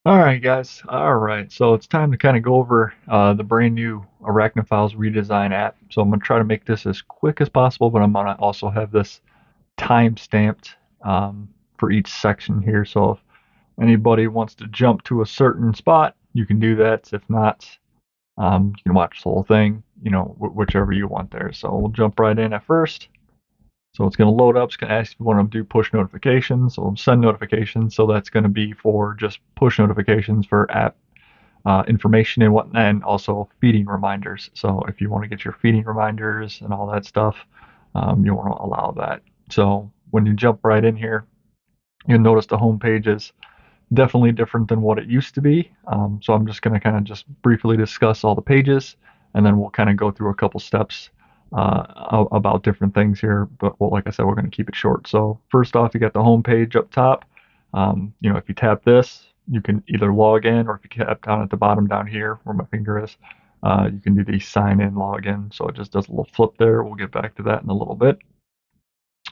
Alright guys, alright, so it's time to kind of go over the brand new Arachnifiles redesign app. So I'm going to try to make this as quick as possible, but I'm going to also have this time stamped for each section here. So if anybody wants to jump to a certain spot, you can do that. If not, you can watch the whole thing, whichever you want there. So we'll jump right in at first. So it's going to load up. It's going to ask if you want to do push notifications. So send notifications. So that's going to be for just push notifications for app information and whatnot, and also feeding reminders. So if you want to get your feeding reminders and all that stuff, you want to allow that. So when you jump right in here, you'll notice the home page is definitely different than what it used to be. So I'm just going to kind of just briefly discuss all the pages, and then we'll kind of go through a couple steps about different things here. But well, like I said, we're going to keep it short. So first off, you got the home page up top. If you tap this, you can either log in, or if you tap down at the bottom down here where my finger is, you can do the sign in login. So it just does a little flip there. We'll get back to that in a little bit.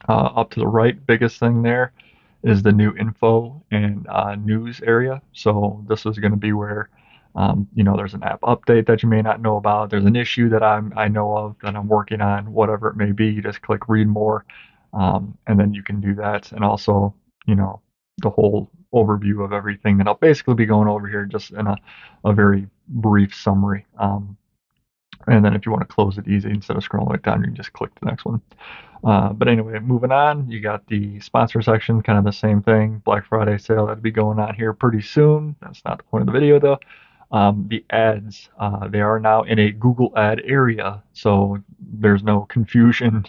Up to the right, biggest thing there is the new info and news area. So this is going to be where there's an app update that you may not know about. There's an issue that I know of that I'm working on, whatever it may be. You just click read more, and then you can do that. And also, the whole overview of everything that I'll basically be going over here just in a very brief summary. And then if you want to close it easy, instead of scrolling it down, you can just click the next one. But anyway, moving on, you got the sponsor section, kind of the same thing. Black Friday sale that'll be going on here pretty soon. That's not the point of the video though. The ads, they are now in a Google ad area, so there's no confusion,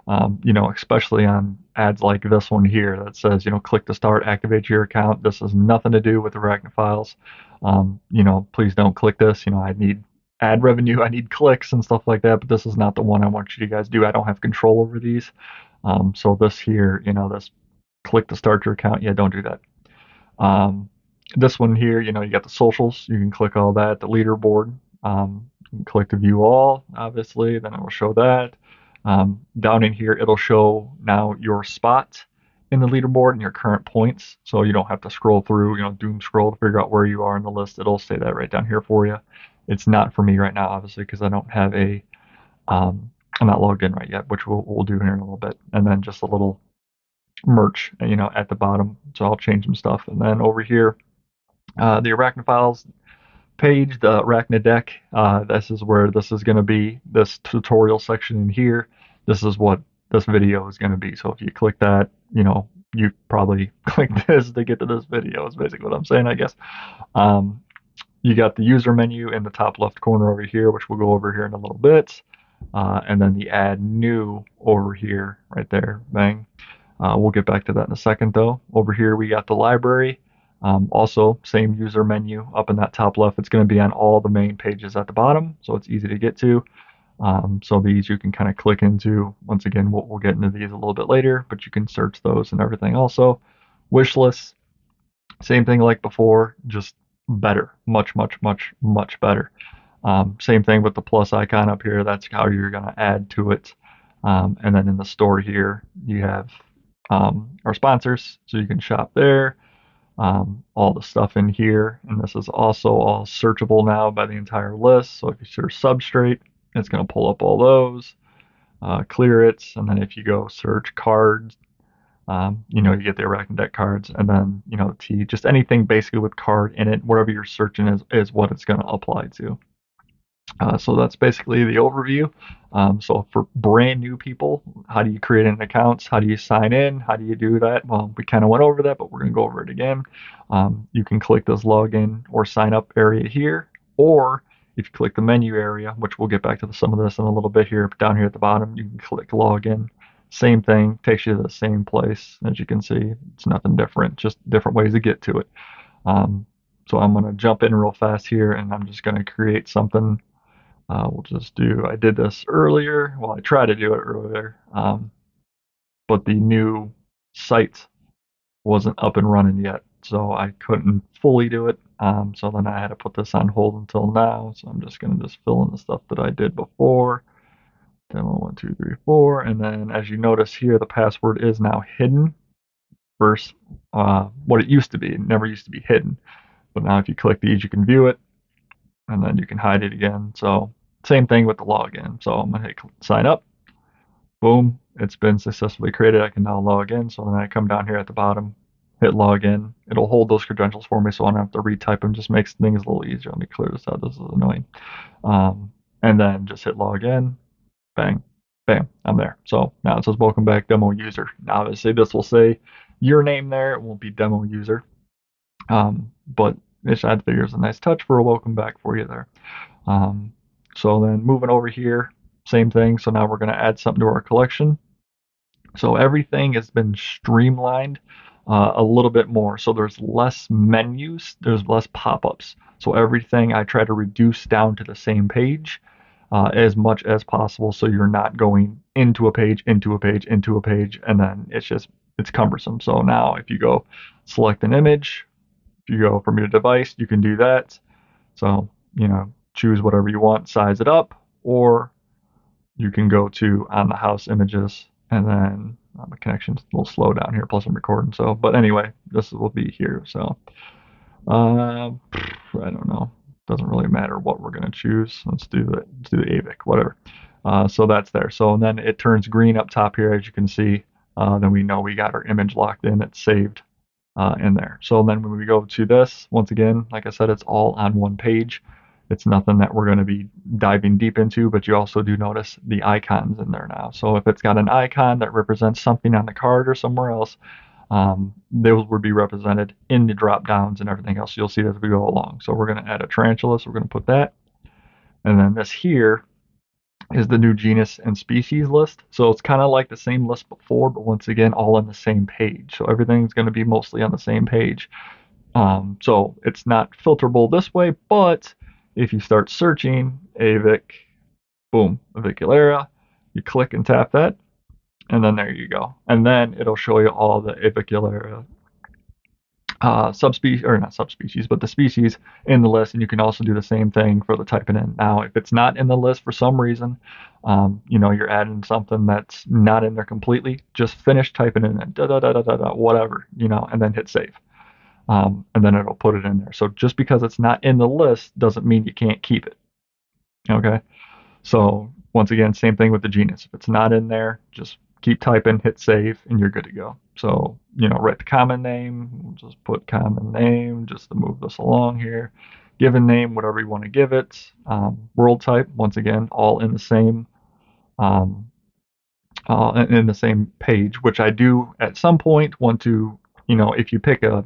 especially on ads like this one here that says, click to start, activate your account. This has nothing to do with Arachnifiles. Please don't click this. I need ad revenue, I need clicks and stuff like that, but this is not the one I want you guys to do. I don't have control over these. So this here, this click to start your account, yeah, don't do that. This one here, you got the socials, you can click all that, the leaderboard, you can click to view all, obviously, then it will show that. Down in here, it'll show now your spot in the leaderboard and your current points, so you don't have to scroll through, doom scroll to figure out where you are in the list. It'll say that right down here for you. It's not for me right now, obviously, because I don't have I'm not logged in right yet, which we'll do here in a little bit. And then just a little merch, at the bottom. So I'll change some stuff. And then over here, the Arachnifiles page, the Arachnideck, this is where this is going to be, this tutorial section in here. This is what this video is going to be. So if you click that, you probably click this to get to this video is basically what I'm saying, I guess. You got the user menu in the top left corner over here, which we'll go over here in a little bit. And then the add new over here, right there, bang. We'll get back to that in a second though. Over here we got the library. Also, same user menu up in that top left. It's going to be on all the main pages at the bottom, so it's easy to get to. So these you can kind of click into. Once again, we'll get into these a little bit later, but you can search those and everything also. Wish lists, same thing like before, just better, much, much, much, much better. Same thing with the plus icon up here. That's how you're going to add to it. And then in the store here, you have our sponsors, so you can shop there. All the stuff in here, and this is also all searchable now by the entire list. So if you search substrate, it's going to pull up all those, clear it, and then if you go search cards, you get the Arachnideck cards, and then just anything basically with card in it, whatever you're searching is what it's going to apply to. So that's basically the overview. So for brand new people, how do you create an account? How do you sign in? How do you do that? Well, we kind of went over that, but we're going to go over it again. You can click this login or sign up area here, or if you click the menu area, which we'll get back to some of this in a little bit here, down here at the bottom, you can click login. Same thing, takes you to the same place. As you can see, it's nothing different, just different ways to get to it. So I'm going to jump in real fast here, and I'm just going to create something. We'll just do, I did this earlier. Well, I tried to do it earlier, but the new site wasn't up and running yet, so I couldn't fully do it. So then I had to put this on hold until now. So I'm just going to just fill in the stuff that I did before. Demo 1, 2, 3, 4. And then as you notice here, the password is now hidden versus what it used to be. It never used to be hidden. But now if you click these, you can view it, and then you can hide it again. So same thing with the login. So I'm gonna hit sign up. Boom, it's been successfully created. I can now log in. So then I come down here at the bottom, hit login. It'll hold those credentials for me, so I don't have to retype them. Just makes things a little easier. Let me clear this out. This is annoying. And then just hit login. Bang, bam, I'm there. So now it says welcome back, demo user. Now obviously this will say your name there. It won't be demo user. But this ad figure is a nice touch for a welcome back for you there. So then moving over here, same thing. So now we're going to add something to our collection. So everything has been streamlined a little bit more. So there's less menus, there's less pop-ups. So everything I try to reduce down to the same page as much as possible. So you're not going into a page, into a page, into a page, and then it's cumbersome. So now if you go select an image, if you go from your device, you can do that. So, choose whatever you want, size it up, or you can go to on the house images, and then my connection's a little slow down here, plus I'm recording. So, but anyway, this will be here. So, I don't know. Doesn't really matter what we're gonna choose. Let's do the AVIC, whatever. So that's there. So and then it turns green up top here, as you can see. Then we know we got our image locked in. It's saved in there. So then when we go to this, once again, like I said, it's all on one page. It's nothing that we're going to be diving deep into, but you also do notice the icons in there now. So if it's got an icon that represents something on the card or somewhere else, those would be represented in the drop downs and everything else. You'll see as we go along. So we're going to add a tarantula, so we're going to put that. And then this here is the new genus and species list. So it's kind of like the same list before, but once again, all on the same page. So everything's going to be mostly on the same page. So it's not filterable this way, but if you start searching AVIC, boom, avicularia, you click and tap that, and then there you go. And then it'll show you all the avicularia subspecies, or not subspecies, but the species in the list. And you can also do the same thing for the typing in. Now, if it's not in the list for some reason, you're adding something that's not in there completely, just finish typing in it, whatever, and then hit save. And then it'll put it in there. So just because it's not in the list doesn't mean you can't keep it. Okay. So once again, same thing with the genus. If it's not in there, just keep typing, hit save, and you're good to go. So, write the common name. We'll just put common name just to move this along here. Given name, whatever you want to give it. World type, once again, all in the same in the same page, which I do at some point want to, if you pick a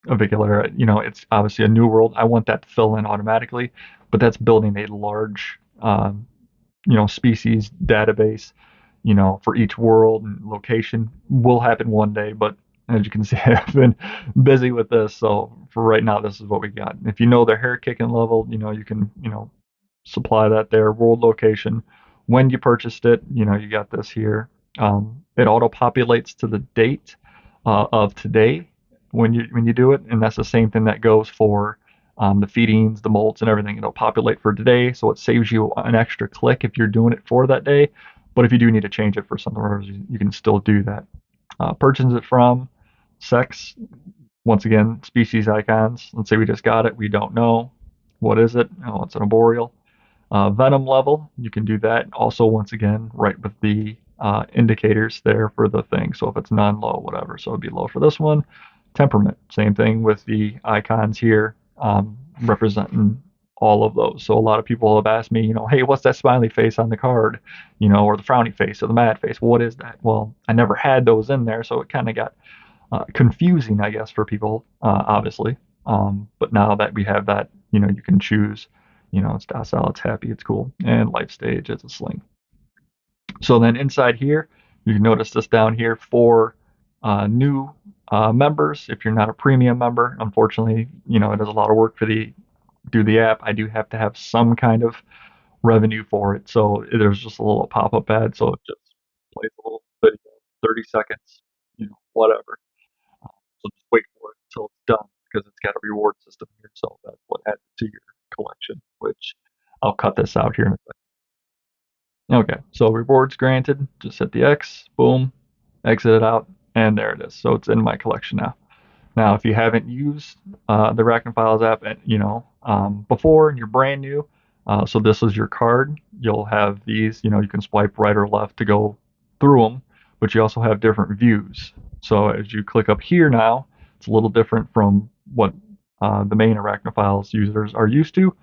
avicularia, it's obviously a new world. I want that to fill in automatically, but that's building a large, species database, for each world and location. Will happen one day, but as you can see, I've been busy with this. So for right now, this is what we got. If you know their hair kicking level, you can, supply that there. World location, when you purchased it, you got this here. It auto populates to the date of today when you do it, and that's the same thing that goes for the feedings, the molts, and everything. It'll populate for today, so it saves you an extra click if you're doing it for that day. But if you do need to change it for something, you can still do that. Purchase it from, sex, once again, species icons. Let's say we just got it, we don't know. What is it? Oh, it's an arboreal. Venom level, you can do that. Also, once again, right with the indicators there for the thing. So if it's none, low, whatever. So it'd be low for this one. Temperament, same thing with the icons here, representing all of those. So a lot of people have asked me, hey, what's that smiley face on the card? Or the frowny face or the mad face. What is that? Well, I never had those in there, so it kind of got confusing, I guess, for people, obviously. But now that we have that, you can choose, it's docile, it's happy, it's cool, and life stage, it's a sling. So then inside here, you can notice this down here for new members. If you're not a premium member, unfortunately, it is a lot of work for do the app. I do have to have some kind of revenue for it. So there's just a little pop-up ad. So it just plays a little video, 30 seconds, whatever. So just wait for it until it's done because it's got a reward system here. So that's what adds it to your collection, which I'll cut this out here in a second. Okay, so rewards granted, just hit the X, boom, exit it out, and there it is. So it's in my collection now. Now, if you haven't used the Arachnifiles app, before and you're brand new, so this is your card, you'll have these. You can swipe right or left to go through them, but you also have different views. So as you click up here now, it's a little different from what the main Arachnifiles users are used to,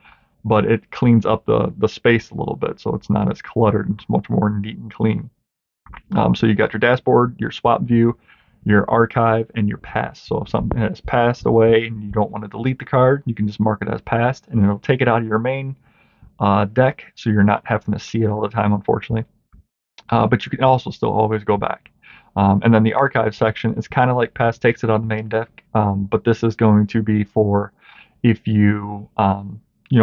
but it cleans up the space a little bit, so it's not as cluttered. It's much more neat and clean. So you got your dashboard, your swap view, your archive, and your past. So if something has passed away and you don't want to delete the card, you can just mark it as passed, and it'll take it out of your main deck, so you're not having to see it all the time, unfortunately. But you can also still always go back. And then the archive section is kind of like past takes it on the main deck, but this is going to be for if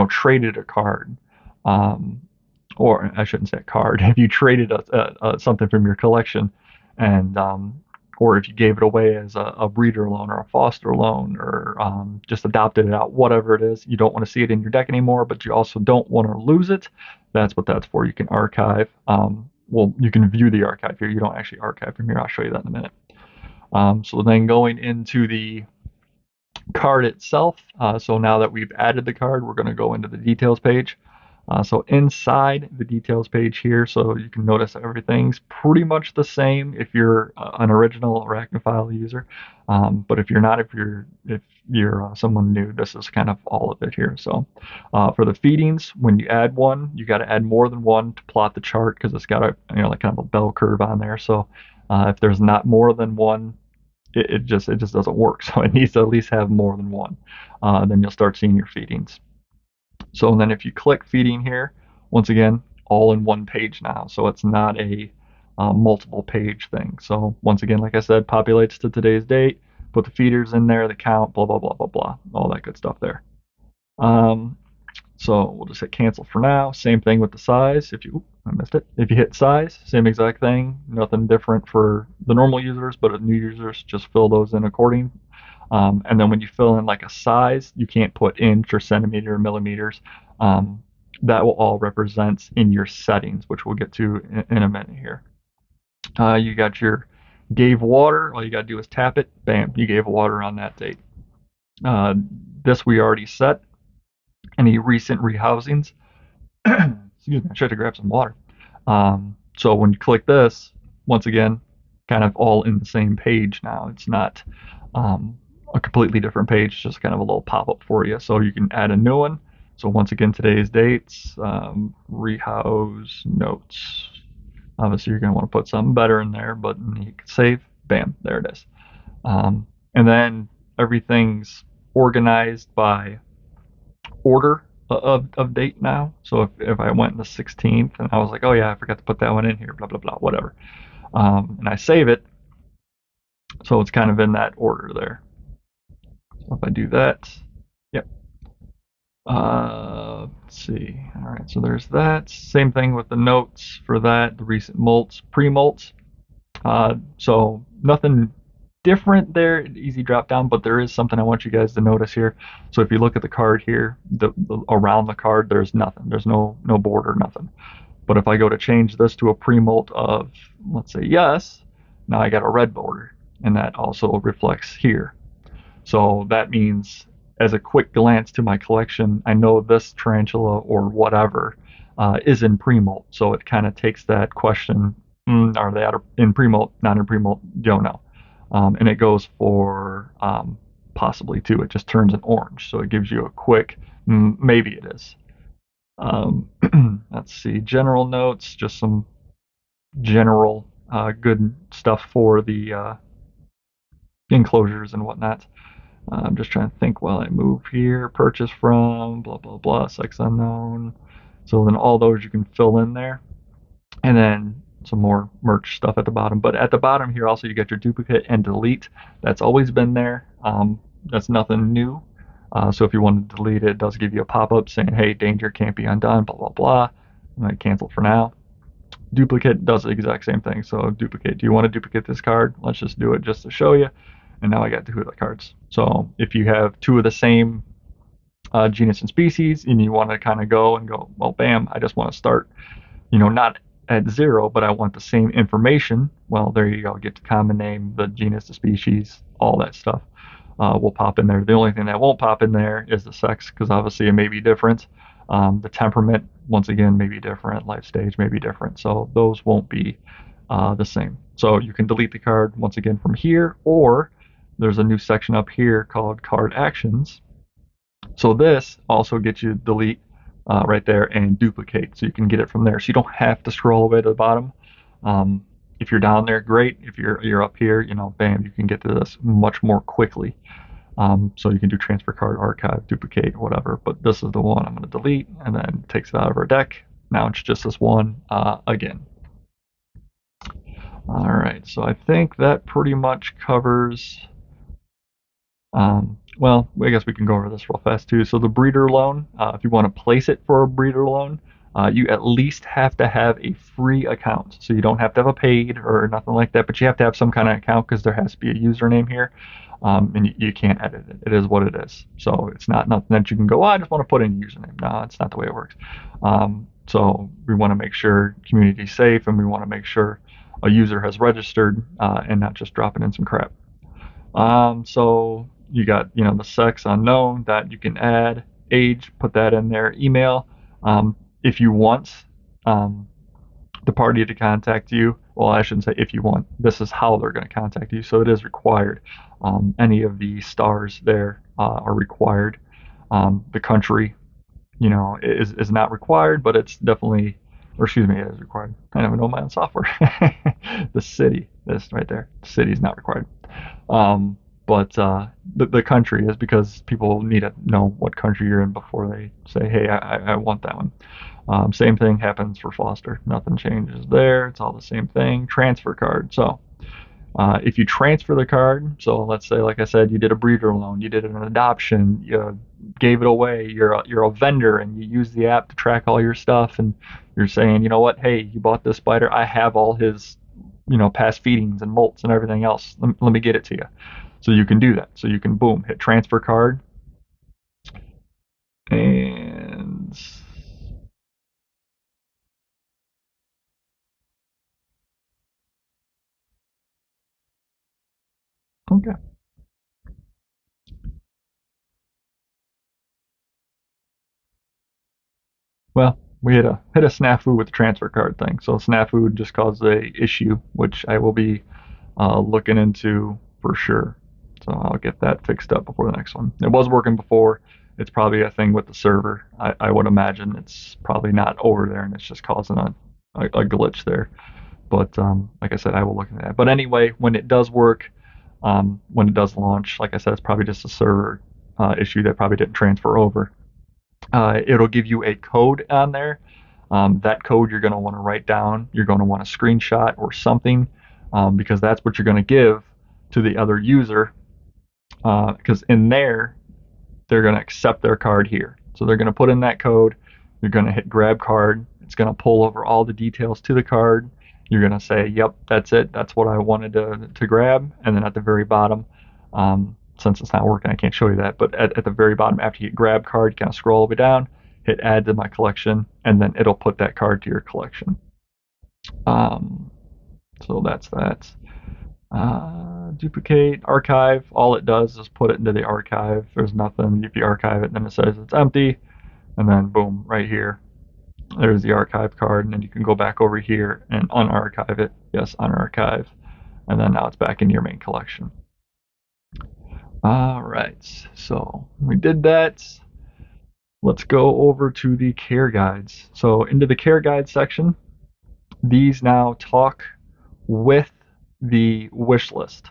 traded a card. Or I shouldn't say a card, if you traded something from your collection, and or if you gave it away as a breeder loan or a foster loan, or just adopted it out, whatever it is, you don't want to see it in your deck anymore, but you also don't want to lose it. That's what that's for. You can archive. Well, you can view the archive here. You don't actually archive from here. I'll show you that in a minute. So then going into the card itself. So now that we've added the card, we're going to go into the details page. So inside the details page here, so you can notice everything's pretty much the same if you're an original Arachniphile user. But if you're not, if you're someone new, this is kind of all of it here. So for the feedings, when you add one, you got to add more than one to plot the chart, because it's got a like kind of a bell curve on there. So if there's not more than one, it just doesn't work. So it needs to at least have more than one. Then you'll start seeing your feedings. So then if you click feeding here, once again, all in one page now. So it's not a multiple page thing. So once again, like I said, populates to today's date, put the feeders in there, the count, blah, blah, blah, blah, blah, all that good stuff there. So we'll just hit cancel for now. Same thing with the size. I missed it. If you hit size, same exact thing. Nothing different for the normal users, but new users, just fill those in according. And then when you fill in like a size, you can't put inch or centimeter or millimeters. That will all represent in your settings, which we'll get to in a minute here. You got your gave water. All you got to do is tap it. Bam, you gave water on that date. This we already set. Any recent rehousings. Excuse me, I should have grabbed some water. So when you click this, once again, kind of all in the same page now. It's not a completely different page, just kind of a little pop-up for you. So you can add a new one. So once again, today's dates, rehouse notes. Obviously, you're going to want to put something better in there, but you can save. Bam, there it is. And then everything's organized by order of date now. So if I went in the 16th and I was like, oh yeah, I forgot to put that one in here, blah, blah, blah, whatever. And I save it. So it's kind of in that order there. So if I do that, yep. Let's see. All right, so there's that. Same thing with the notes for that, the recent molts, pre-molts. So nothing different there, easy drop down, but there is something I want you guys to notice here. So if you look at the card here, around the card, there's nothing. There's no border, nothing. But if I go to change this to a pre-molt of, let's say, yes, now I got a red border, and that also reflects here. So that means, as a quick glance to my collection, I know this tarantula or whatever is in pre-molt. So it kind of takes that question, are they in pre-molt, not in pre-molt, don't know. And it goes for possibly two. It just turns an orange. So it gives you a quick, maybe it is. Let's see, general notes, just some general good stuff for the enclosures and whatnot. I'm just trying to think while I move here. Purchase from, blah, blah, blah, sex unknown. So then all those you can fill in there. And then some more merch stuff at the bottom. But at the bottom here also you got your duplicate and delete. That's always been there. That's nothing new. So if you want to delete it, it does give you a pop-up saying, hey, danger, can't be undone, blah, blah, blah. I'm going to cancel for now. Duplicate does the exact same thing. So duplicate, do you want to duplicate this card? Let's just do it just to show you. And now I got two of the cards. So if you have two of the same genus and species and you want to kind of go, well, bam, I just want to start, not at 0, but I want the same information. Well, there you go. Get the common name, the genus, the species, all that stuff. will pop in there. The only thing that won't pop in there is the sex, because obviously it may be different. The temperament, once again, may be different. Life stage may be different. So those won't be the same. So you can delete the card once again from here, or there's a new section up here called card actions. So this also gets you delete right there and duplicate, so you can get it from there. So you don't have to scroll all the way to the bottom. If you're down there, great. If you're up here, bam, you can get to this much more quickly. So you can do transfer card, archive, duplicate, whatever. But this is the one I'm going to delete, and then it takes it out of our deck. Now it's just this one again. All right, so I think that pretty much covers. Well, I guess we can go over this real fast too. So the breeder loan, if you want to place it for a breeder loan, you at least have to have a free account. So you don't have to have a paid or nothing like that, but you have to have some kind of account because there has to be a username here. And you can't edit it. It is what it is. So it's not nothing that you can go, I just want to put in a username. No, it's not the way it works. So we want to make sure community's safe, and we want to make sure a user has registered and not just dropping in some crap. So you got, the sex unknown that you can add, age, put that in there, email. If you want the party to contact you, well, I shouldn't say if you want, this is how they're going to contact you. So it is required. Any of the stars there are required. The country, is not required, but it's definitely, or excuse me, it is required. I don't even know my own software. The city, this right there, the city is not required. But the country is, because people need to know what country you're in before they say, hey, I want that one. Same thing happens for foster. Nothing changes there. It's all the same thing. Transfer card. So if you transfer the card, so let's say, like I said, you did a breeder loan, you did an adoption, you gave it away, you're a vendor, and you use the app to track all your stuff, and you're saying, you know what, hey, you bought this spider, I have all his, past feedings and molts and everything else. Let me get it to you. So you can do that. So you can, boom, hit transfer card. And okay. Well, we hit a snafu with the transfer card thing. So snafu just caused a issue, which I will be looking into for sure. So I'll get that fixed up before the next one. It was working before. It's probably a thing with the server. I would imagine it's probably not over there, and it's just causing a glitch there. But like I said, I will look into that. But anyway, when it does work, when it does launch, like I said, it's probably just a server issue that probably didn't transfer over. It'll give you a code on there. That code you're going to want to write down. You're going to want to screenshot or something, because that's what you're going to give to the other user. Because in there, they're going to accept their card here. So they're going to put in that code. You're going to hit grab card. It's going to pull over all the details to the card. You're going to say, yep, that's it. That's what I wanted to grab. And then at the very bottom, since it's not working, I can't show you that. But at the very bottom, after you hit grab card, you kind of scroll all the way down, hit add to my collection, and then it'll put that card to your collection. So that's that. Duplicate, archive, all it does is put it into the archive. There's nothing. If you archive it, then it says it's empty, and then boom, right here, there's the archive card, and then you can go back over here and unarchive it. Yes, unarchive, and then now it's back in your main collection. All right, so we did that. Let's go over to the care guides. So into the care guide section, these now talk with the wish list.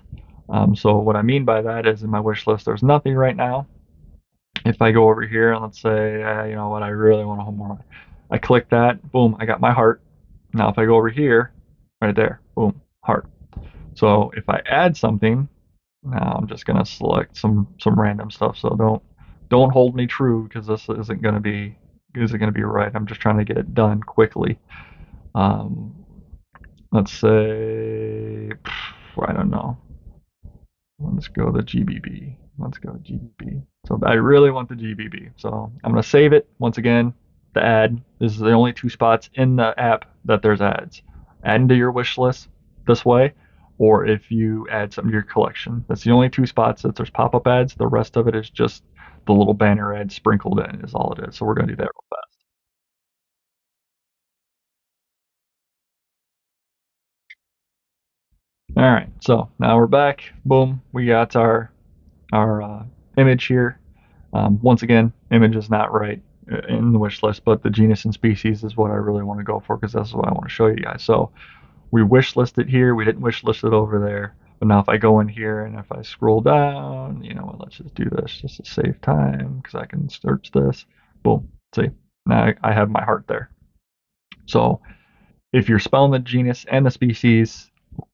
So what I mean by that is, in my wish list, there's nothing right now. If I go over here and let's say, you know what, I really want a home, I click that, boom, I got my heart. Now if I go over here, right there, boom, heart. So if I add something, now I'm just gonna select some random stuff. So don't hold me true, because this isn't gonna be right. I'm just trying to get it done quickly. Let's say, I don't know. Let's go to GBB. Let's go to GBB. So I really want the GBB. So I'm going to save it. Once again, the ad. This is the only two spots in the app that there's ads. Add into your wish list this way, or if you add something to your collection. That's the only two spots that there's pop-up ads. The rest of it is just the little banner ad sprinkled in is all it is. So we're going to do that real fast. All right, so now we're back. Boom, we got our image here. Once again, image is not right in the wish list, but the genus and species is what I really want to go for because that's what I want to show you guys. So we wish listed here. We didn't wish list it over there. But now if I go in here and if I scroll down, you know what, let's just do this just to save time because I can search this. Boom. See, now I have my heart there. So if you're spelling the genus and the species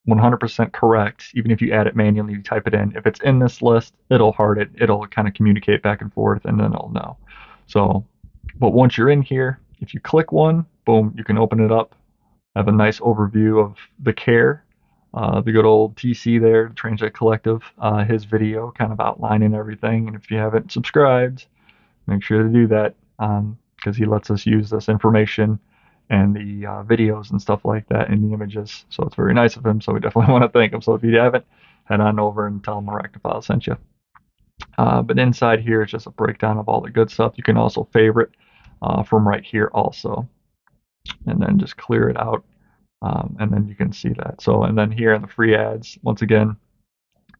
100% correct, even if you add it manually, you type it in. If it's in this list, it'll heart it. It'll kind of communicate back and forth, and then it'll know. So, but once you're in here, if you click one, boom, you can open it up. Have a nice overview of the care. The good old TC there, Transit Collective, his video kind of outlining everything. And if you haven't subscribed, make sure to do that because he lets us use this information and the videos and stuff like that in the images. So it's very nice of him. So we definitely want to thank him. So if you haven't, head on over and tell him Arachnifiles sent you. But inside here is just a breakdown of all the good stuff. You can also favorite from right here also. And then just clear it out. And then you can see that. So, and then here in the free ads, once again,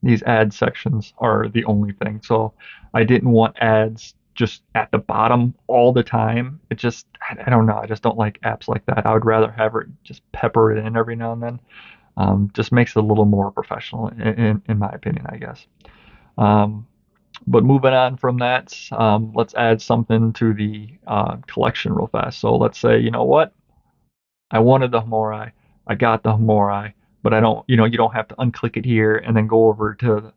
these ad sections are the only thing. So I didn't want ads just at the bottom all the time. It just, I don't know. I just don't like apps like that. I would rather have it just pepper it in every now and then. Just makes it a little more professional, in my opinion, I guess. But moving on from that, let's add something to the collection real fast. So let's say, you know what? I wanted the Hamorai. I got the Hamorai, but I don't, you don't have to unclick it here and then go over to,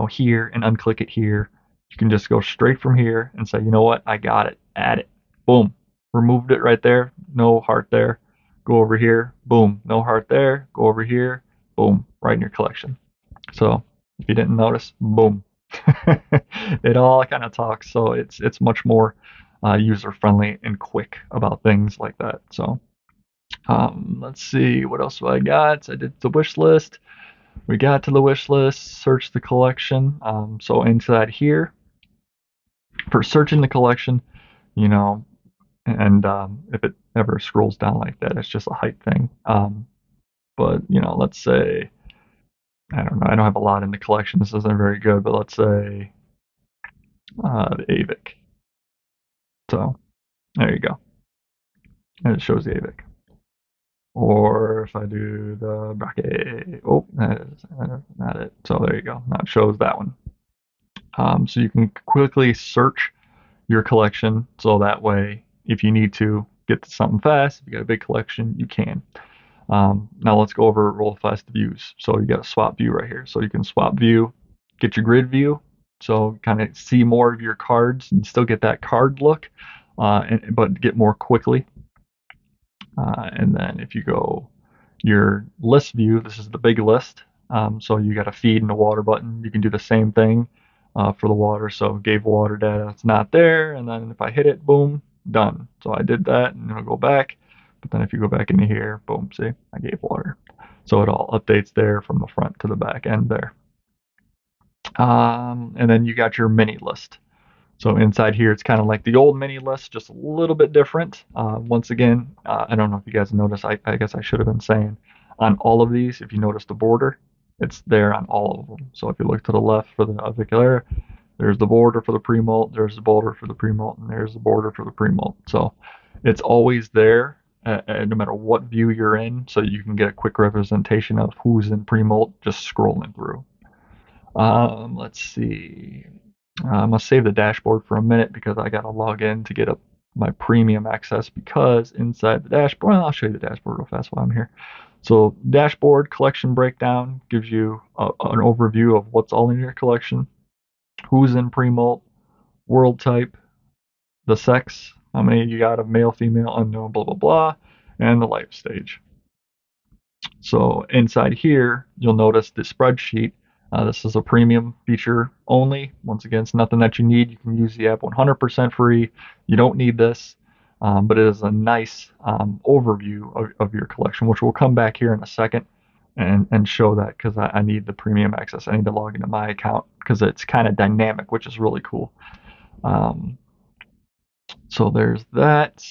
here and unclick it here. You can just go straight from here and say, you know what? I got it. Add it. Boom. Removed it right there. No heart there. Go over here. Boom. No heart there. Go over here. Boom. Right in your collection. So if you didn't notice, boom. It all kind of talks. So it's much more user friendly and quick about things like that. So let's see what else I got. I did the wish list. We got to the wish list, search the collection. So inside here, for searching the collection, and if it ever scrolls down like that, it's just a height thing. But let's say, I don't know, I don't have a lot in the collection. This isn't very good, but let's say the AVIC. So there you go. And it shows the AVIC. Or if I do the bracket, oh, that is not it. So there you go. Now it shows that one. So you can quickly search your collection. So that way, if you need to get to something fast, if you got a big collection, you can. Now let's go over roll fast views. So you got a swap view right here. So you can swap view, get your grid view. So kind of see more of your cards and still get that card look, but get more quickly. And then if you go your list view, this is the big list. So you got a feed and a water button. You can do the same thing for the water. So gave water data, it's not there. And then if I hit it, boom, done. So I did that and it'll go back. But then if you go back into here, boom, see, I gave water. So it all updates there from the front to the back end there. And then you got your mini list. So inside here, it's kind of like the old mini list, just a little bit different. Once again, I don't know if you guys noticed, I guess I should have been saying, on all of these, if you notice the border, it's there on all of them. So if you look to the left for the Arachnifiles, there's the border for the Premolt, there's the border for the Premolt, and there's the border for the Premolt. So it's always there, no matter what view you're in, so you can get a quick representation of who's in Premolt just scrolling through. Let's see. I'm going to save the dashboard for a minute because I got to log in to get up my premium access because inside the dashboard, well, I'll show you the dashboard real fast while I'm here. So dashboard collection breakdown gives you an overview of what's all in your collection, who's in Premolt, world type, the sex, how many you got of male, female, unknown, blah, blah, blah, and the life stage. So inside here, you'll notice the spreadsheet. This is a premium feature only. Once again, it's nothing that you need. You can use the app 100% free. You don't need this, but it is a nice overview of your collection, which we'll come back here in a second. and show that because I need the premium access. I need to log into my account because it's kind of dynamic, which is really cool. Um, so there's that.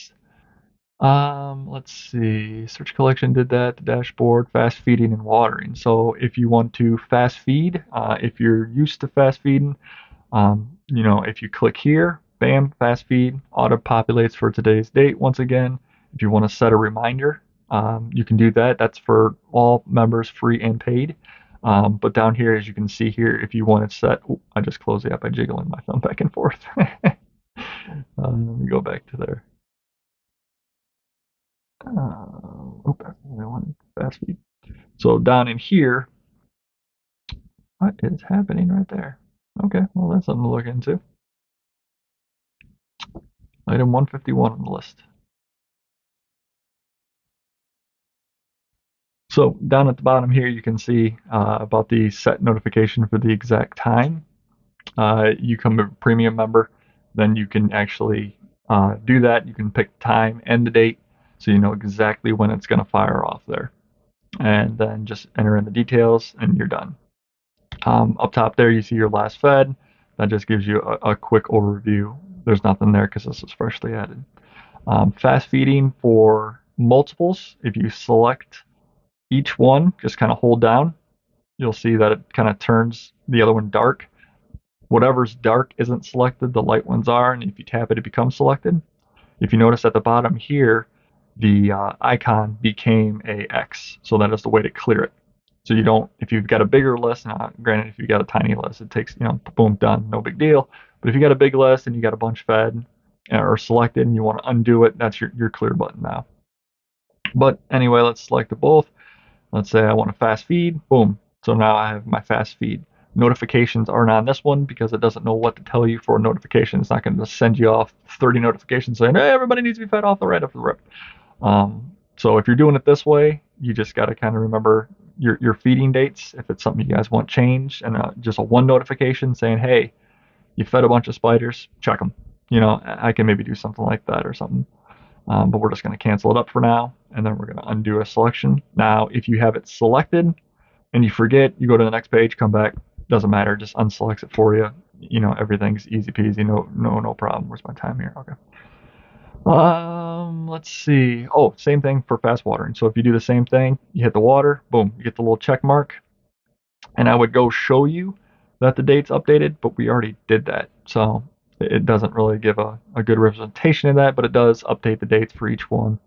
Let's see. Search collection did that. The dashboard, fast feeding and watering. So if you want to fast feed, if you're used to fast feeding, if you click here, bam, fast feed, auto populates for today's date once again. If you want to set a reminder, you can do that. That's for all members, free and paid. But down here, as you can see here, if you want to set, I just closed the app by jiggling my thumb back and forth. Let me go back to there. That's the only one, fast feed. So down in here, what is happening right there? Okay, well, that's something to look into. Item 151 on the list. So down at the bottom here, you can see about the set notification for the exact time. You become a premium member, then you can actually do that. You can pick time and the date, so you know exactly when it's going to fire off there. And then just enter in the details, and you're done. Up top there, you see your last fed. That just gives you a quick overview. There's nothing there because this is freshly added. Fast feeding for multiples. If you select each one, just kind of hold down, you'll see that it kind of turns the other one dark. Whatever's dark isn't selected, the light ones are, and if you tap it, it becomes selected. If you notice at the bottom here, the icon became a X, so that is the way to clear it. So you don't, if you've got a bigger list, now granted, if you've got a tiny list, it takes, boom, done, no big deal. But if you got a big list and you got a bunch fed or selected and you want to undo it, that's your clear button now. But anyway, let's select the both. Let's say I want a fast feed, boom. So now I have my fast feed. Notifications aren't on this one because it doesn't know what to tell you for a notification. It's not going to send you off 30 notifications saying, hey, everybody needs to be fed off the right off the rip. So if you're doing it this way, you just got to kind of remember your feeding dates. If it's something you guys want changed, and just a one notification saying, hey, you fed a bunch of spiders, check them. I can maybe do something like that or something. But we're just going to cancel it up for now, and then we're going to undo a selection. Now, if you have it selected and you forget, you go to the next page, come back, doesn't matter, just unselects it for you. Everything's easy peasy, no problem. Where's my time here? Okay. Let's see. Oh, same thing for fast watering. So if you do the same thing, you hit the water, boom, you get the little check mark. And I would go show you that the date's updated, but we already did that. So it doesn't really give a good representation of that, but it does update the dates for each one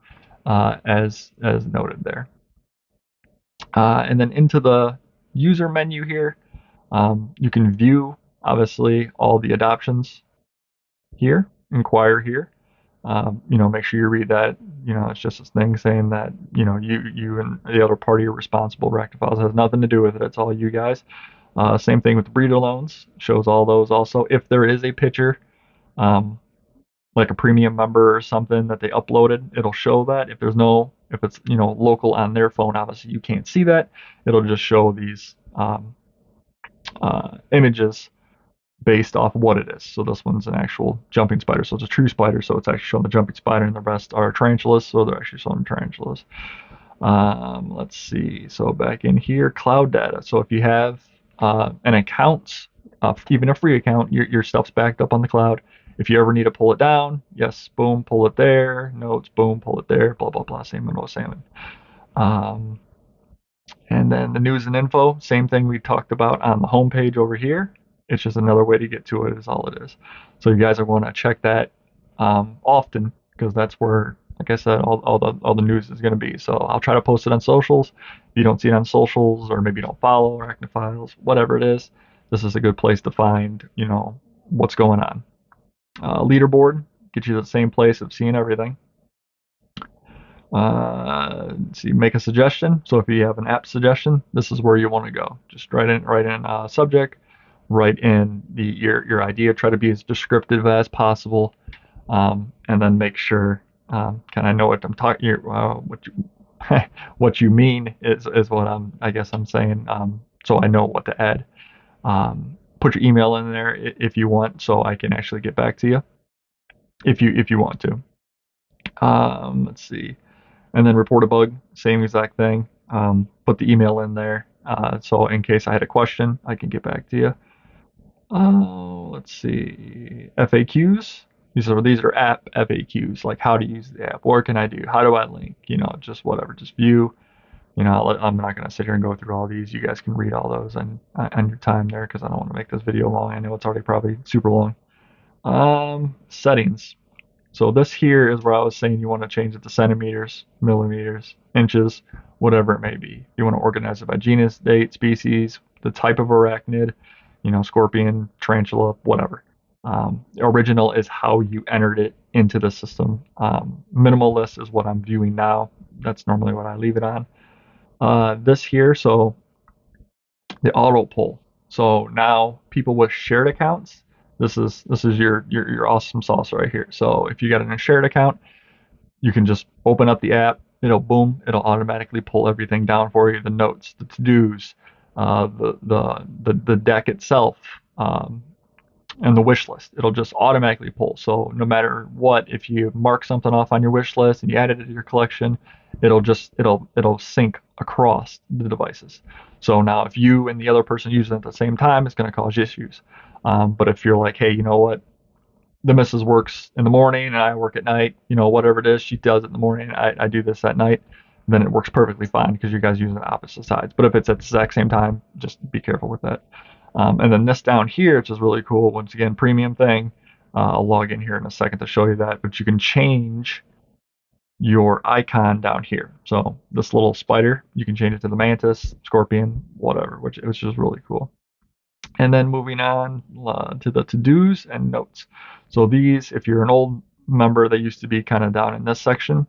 as noted there. And then into the user menu here, you can view, obviously, all the adoptions here, inquire here. Make sure you read that. It's just this thing saying that, you and the other party are responsible. Arachnifiles has nothing to do with it. It's all you guys. Same thing with the breeder loans. Shows all those also. If there is a picture, like a premium member or something that they uploaded, it'll show that. If it's local on their phone, obviously you can't see that. It'll just show these images based off of what it is. So this one's an actual jumping spider, so it's a true spider, so it's actually showing the jumping spider, and the rest are tarantulas, so they're actually showing tarantulas. Let's see. So back in here, cloud data. So if you have an account, even a free account, your stuff's backed up on the cloud. If you ever need to pull it down, yes, boom, pull it there. Notes, boom, pull it there. Blah blah blah. Same with salmon. And then the news and info, same thing we talked about on the home page over here. It's just another way to get to it, is all it is. So you guys are going to check that often, because that's where, like I said, all the news is going to be. So I'll try to post it on socials. If you don't see it on socials, or maybe you don't follow Arachnifiles, whatever it is, this is a good place to find, what's going on. Leaderboard, get you the same place of seeing everything. See, make a suggestion. So if you have an app suggestion, this is where you want to go. Just write in subject, write in your idea. Try to be as descriptive as possible, and then make sure kind of know what I'm talking. What you mean is what I guess I'm saying. So I know what to add. Put your email in there if you want, so I can actually get back to you if you want to. Let's see. And then report a bug, same exact thing. Put the email in there. So in case I had a question, I can get back to you. Let's see. FAQs. These are app FAQs, like how to use the app. What can I do? How do I link? Just whatever. Just view. I'm not gonna sit here and go through all these. You guys can read all those on your time there because I don't want to make this video long. I know it's already probably super long. Settings. So this here is where I was saying you want to change it to centimeters, millimeters, inches, whatever it may be. You want to organize it by genus, date, species, the type of arachnid, scorpion, tarantula, whatever. Original is how you entered it into the system. Minimalist is what I'm viewing now. That's normally what I leave it on. This here, so the auto pull. So now people with shared accounts, this is your awesome sauce right here. So if you got a shared account, you can just open up the app. It'll automatically pull everything down for you. The notes, the to-dos, the deck itself, and the wish list. It'll just automatically pull. So no matter what, if you mark something off on your wish list and you add it to your collection, it'll sync across the devices. So now if you and the other person use it at the same time, it's going to cause issues. But if you're like, hey, you know what? The missus works in the morning and I work at night, whatever it is, she does it in the morning, I do this at night, then it works perfectly fine because you guys use it opposite sides. But if it's at the exact same time, just be careful with that. And then this down here, which is really cool, once again, premium thing. I'll log in here in a second to show you that, but you can change your icon down here. So this little spider, you can change it to the mantis, scorpion, whatever, which is just really cool. And then moving on to the to-dos and notes. So these, if you're an old member, they used to be kind of down in this section.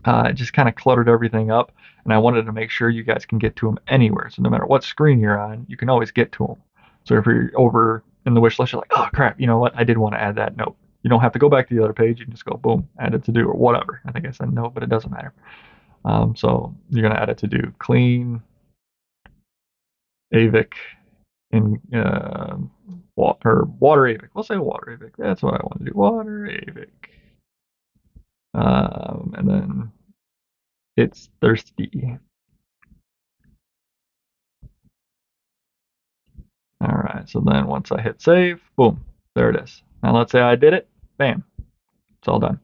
It just kind of cluttered everything up, and I wanted to make sure you guys can get to them anywhere. So no matter what screen you're on, you can always get to them. So if you're over in the wish list, you're like, oh crap, you know what? I did want to add that note. You don't have to go back to the other page. You can just go boom, add it to do or whatever. I think I said note, but it doesn't matter. So you're gonna add it to do clean, Avic, in water Avic. We'll say water Avic. That's what I want to do. Water Avic. And then it's thirsty. All right, so then once I hit save, boom, there it is. Now let's say I did it, bam, it's all done.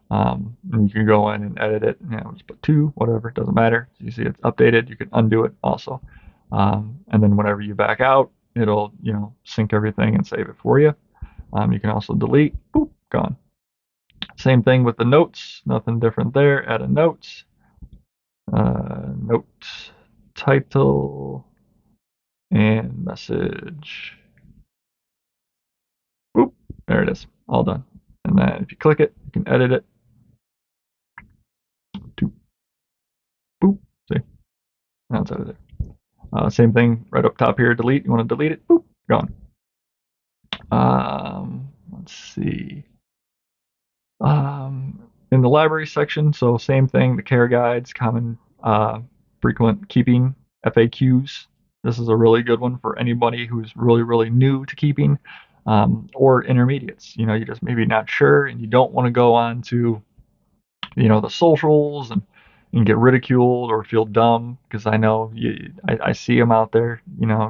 And you can go in and edit it, just put 2, whatever, it doesn't matter. So you see it's updated, you can undo it also. And then whenever you back out, it'll, sync everything and save it for you. You can also delete, boop, gone. Same thing with the notes, nothing different there. Add a note, note, title, and message. Boop, there it is, all done. And then if you click it, you can edit it. Boop, see, now it's edited. Same thing right up top here, delete. You want to delete it, boop, gone. Let's see. In the library section, so same thing, the care guides, common frequent keeping, FAQs. This is a really good one for anybody who's really, really new to keeping, or intermediates. You just maybe not sure and you don't want to go on to, the socials and get ridiculed or feel dumb, because I know I see them out there.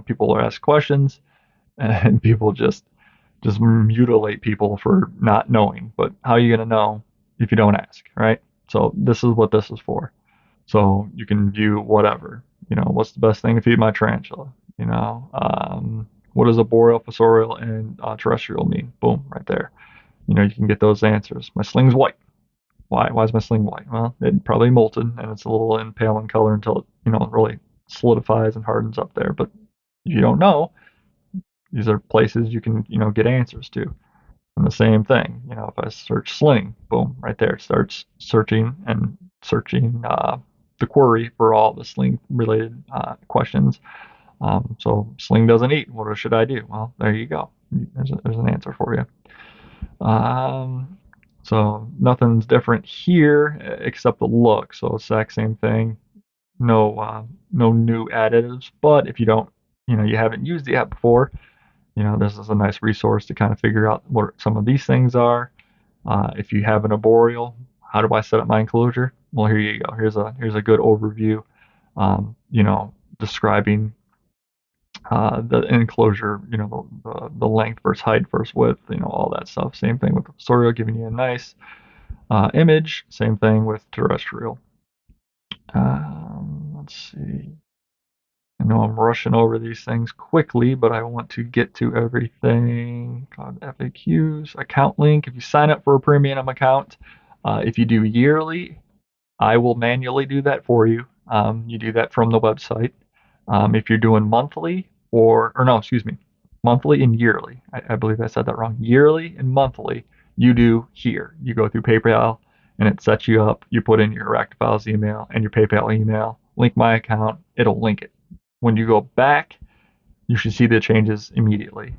People are asked questions and people just mutilate people for not knowing. But how are you going to know if you don't ask, right? So this is what this is for. So you can view whatever. What's the best thing to feed my tarantula? What does a boreal, fossorial, and terrestrial mean? Boom, right there. You can get those answers. My sling's white. Why? Why is my sling white? Well, it probably molten and it's a little in pale in color until it, really solidifies and hardens up there. But if you don't know, these are places you can, get answers to. And the same thing, if I search sling, boom, right there, it starts searching the query for all the sling related questions. So sling doesn't eat. What should I do? Well, there you go. There's an answer for you. So nothing's different here except the look. So exact same thing. No new additives. But if you don't, you haven't used the app before, this is a nice resource to kind of figure out what some of these things are. If you have an arboreal, how do I set up my enclosure? well, here you go. Here's a good overview, you know, describing the enclosure, you know, the length versus height versus width, you know, all that stuff. Same thing with the tutorial, giving you a nice image. Same thing with terrestrial. Let's see. I know I'm rushing over these things quickly, but I want to get to everything. FAQs, account link. If you sign up for a premium account, if you do yearly, I will manually do that for you. You do that from the website. If you're doing monthly or no, excuse me, monthly and yearly. I believe I said that wrong. Yearly and monthly, you do here. You go through PayPal and it sets you up. You put in your Arachnifiles email and your PayPal email, link my account, it'll link it. When you go back, you should see the changes immediately.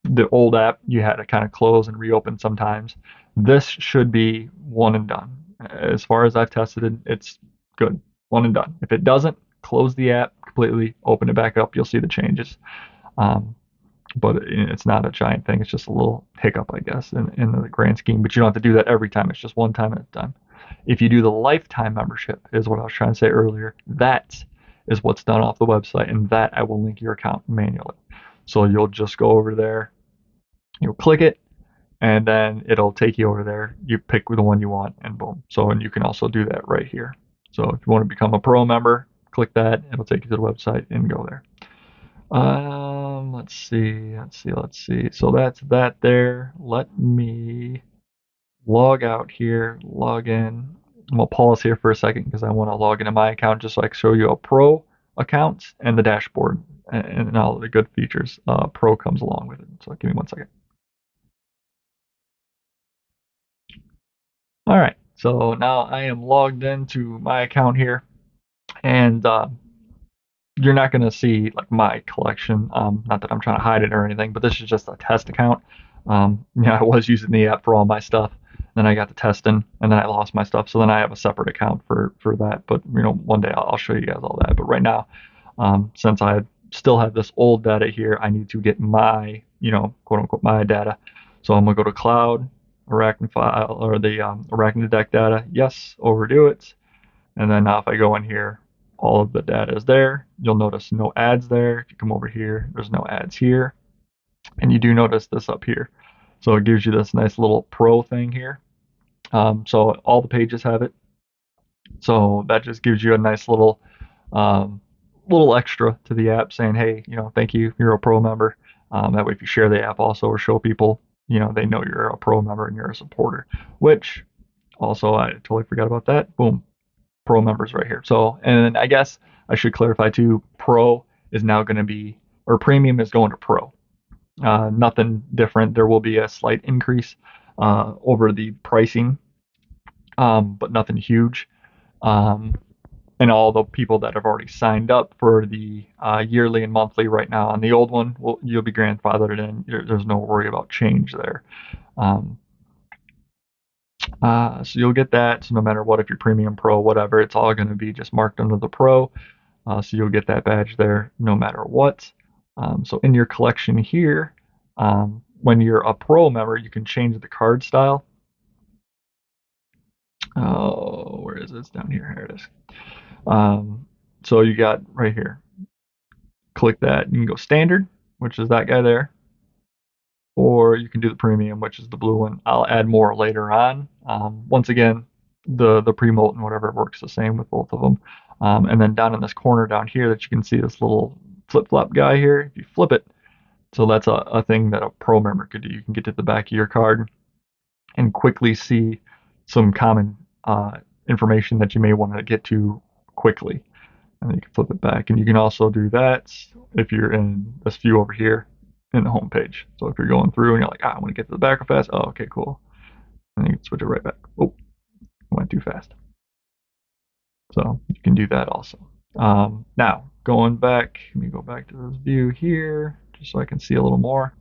The old app, you had to kind of close and reopen sometimes. This should be one and done. As far as I've tested it, it's good. One and done. If it doesn't, close the app completely, open it back up, you'll see the changes. Um, but it's not a giant thing. It's just a little hiccup, I guess, in the grand scheme. But you don't have to do that every time. It's just one time and it's done. If you do the lifetime membership, is what I was trying to say earlier, that is what's done off the website, and that I will link your account manually. So you'll just go over there, you'll click it, and then it'll take you over there. You pick the one you want, and boom. So, and you can also do that right here. So if you want to become a pro member, click that. It'll take you to the website and go there. Let's see. So that's that there. Let me log out here, log in. I'm gonna pause here for a second because I want to log into my account just so I can show you a pro account and the dashboard and all the good features. Pro comes along with it. So give me 1 second. All right, so now I am logged into my account here, and you're not going to see like my collection. Not that I'm trying to hide it or anything, but this is just a test account. I was using the app for all my stuff. Then I got to testing, and then I lost my stuff. So then I have a separate account for that. But one day I'll show you guys all that. But right now, since I still have this old data here, I need to get my quote unquote my data. So I'm gonna go to Cloud, Arachnifile, or the Arachnideck data. Yes, overdo it. And then now if I go in here, all of the data is there. You'll notice no ads there. If you come over here, there's no ads here. And you do notice this up here. So it gives you this nice little pro thing here. So all the pages have it. So that just gives you a nice little extra to the app saying, hey, thank you, you're a pro member. That way if you share the app also or show people, they know you're a pro member and you're a supporter, which also I totally forgot about that. Boom. Pro members right here. So, and I guess I should clarify too, pro is now going to be, or premium is going to pro. Nothing different. There will be a slight increase over the pricing, but nothing huge. And all the people that have already signed up for the yearly and monthly right now on the old one, you'll be grandfathered in. There's no worry about change there. So you'll get that. So no matter what, if you're premium, pro, whatever, it's all going to be just marked under the pro. So you'll get that badge there no matter what. So in your collection here, when you're a pro member, you can change the card style. Oh, where is it? It's down here. Here it is. So you got right here. Click that. You can go standard, which is that guy there. Or you can do the premium, which is the blue one. I'll add more later on. Once again, the Premolt and whatever works the same with both of them. And then down in this corner down here that you can see this little flip-flop guy here. If you flip it, so that's a thing that a pro member could do. You can get to the back of your card and quickly see some common information that you may want to get to quickly. And then you can flip it back. And you can also do that if you're in this view over here in the home page. So if you're going through and you're like, I want to get to the back real fast. Oh, okay, cool. And you can switch it right back. Oh, went too fast. So you can do that also. Now, going back, let me go back to this view here, just so I can see a little more.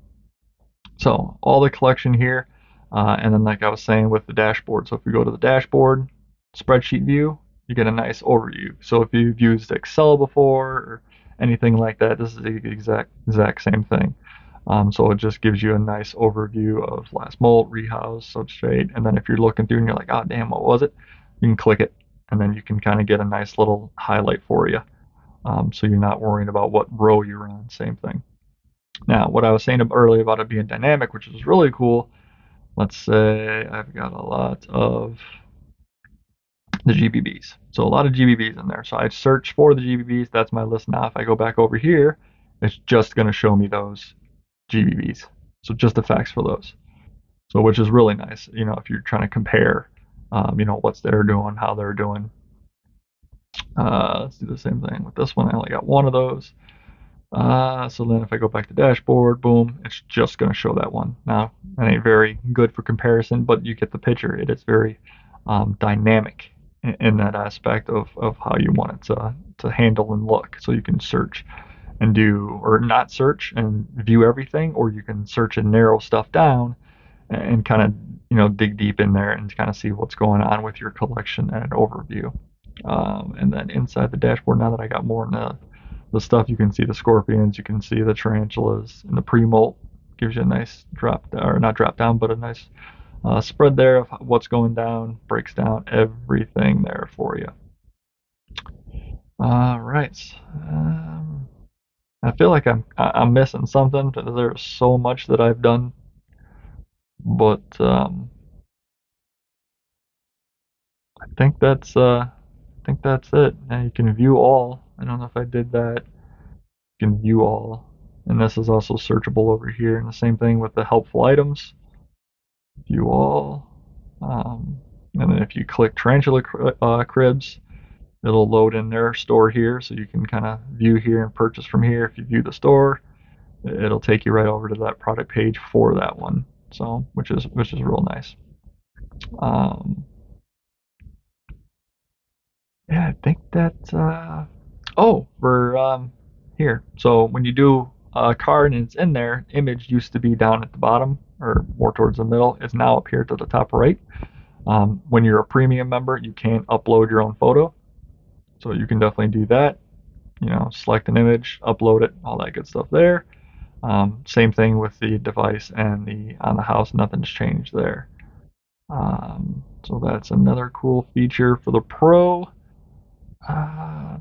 So all the collection here, and then like I was saying with the dashboard. So if you go to the dashboard, spreadsheet view, you get a nice overview. So if you've used Excel before or anything like that, this is the exact same thing. So it just gives you a nice overview of last molt, rehouse, substrate, and then if you're looking through and you're like, oh damn, what was it? you can click it, and then you can kind of get a nice little highlight for you. So you're not worrying about what row you're on. Same thing. Now, what I was saying earlier about it being dynamic, which is really cool. Let's say I've got a lot of the GBBs. So a lot of GBBs in there. So I search for the GBBs. That's my list now. If I go back over here, it's just going to show me those GBBs. So just the facts for those. So which is really nice. If you're trying to compare, what's they're doing, how they're doing. Let's do the same thing with this one. I only got one of those. So then if I go back to dashboard, boom, it's just going to show that one. Now, that ain't very good for comparison, but you get the picture. It is very dynamic in that aspect of how you want it to handle and look. So you can search and do, or not search and view everything, or you can search and narrow stuff down and kind of, dig deep in there and kind of see what's going on with your collection and an overview. And then inside the dashboard, now that I got more in the stuff, you can see the scorpions, you can see the tarantulas, and the Premolt gives you a nice not drop down, but a nice spread there of what's going down, breaks down everything there for you. All right. I feel like I'm missing something. There's so much that I've done, but I think that's it. Now you can view all. I don't know if I did that. You can view all, and this is also searchable over here. And the same thing with the helpful items. View all. And then if you click Tarantula cribs, it'll load in their store here, so you can kind of view here and purchase from here. If you view the store, it'll take you right over to that product page for that one. So which is real nice. Yeah, I think that. For here. So when you do a card and it's in there, image used to be down at the bottom or more towards the middle. It's now up here to the top right. When you're a premium member, you can't upload your own photo, so you can definitely do that. Select an image, upload it, all that good stuff there. Same thing with the device and the on the house. Nothing's changed there. So that's another cool feature for the Pro. I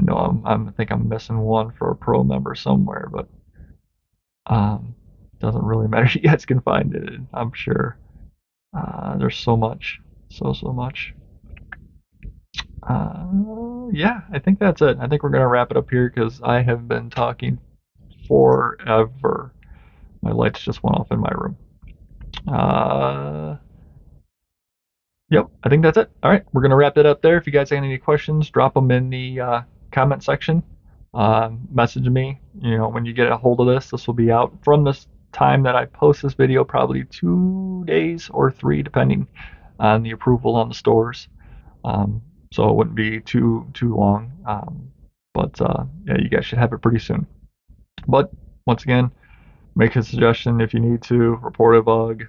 know I think I'm missing one for a Pro member somewhere, but doesn't really matter. You guys can find it, I'm sure. There's so much, so much. Yeah, I think that's it. I think we're gonna wrap it up here because I have been talking forever. My lights just went off in my room. Yep, I think that's it. All right, we're gonna wrap it up there. If you guys have any questions, drop them in the comment section. Message me. When you get a hold of this, this will be out from this time that I post this video, probably 2 days or 3, depending on the approval on the stores. So it wouldn't be too long. But yeah, you guys should have it pretty soon. But once again, make a suggestion if you need to, report a bug,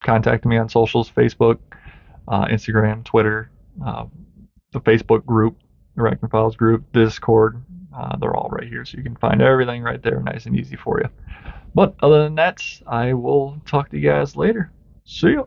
contact me on socials, Facebook, Instagram, Twitter, the Facebook group, Arachnifiles group, Discord. They're all right here, so you can find everything right there, nice and easy for you. But other than that, I will talk to you guys later. See ya.